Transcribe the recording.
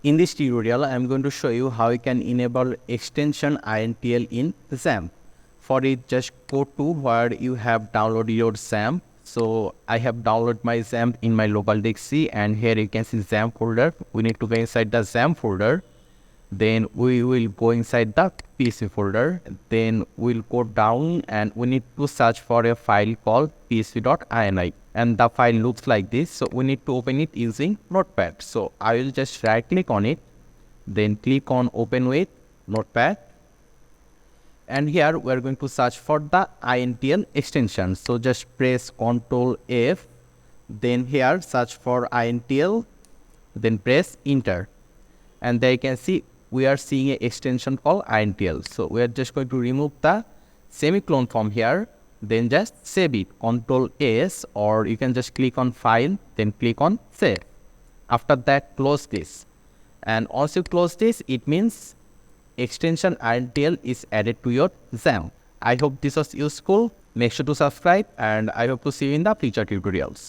In this tutorial, I am going to show you how you can enable extension INTL in XAMPP. For it, just go to where you have downloaded your XAMPP. So I have downloaded my XAMPP in my local disk C, and here you can see XAMPP folder. We need to go inside the XAMPP folder. Then we will go inside the PC folder. Then we'll go down and we need to search for a file called pc.ini. And the file looks like this. So we need to open it using Notepad. So I will just right click on it. Then click on open with Notepad. And here we are going to search for the INTL extension. So just press Ctrl F. Then here search for INTL. Then press enter. And there you can see we are seeing an extension called INTL. So we are just going to remove the semicolon from here. Then just save it, Ctrl S, or you can just click on file, then click on save. After that, close this. And once you close this, it means extension INTL is added to your XAMPP. I hope this was useful. Make sure to subscribe, and I hope to see you in the future tutorials.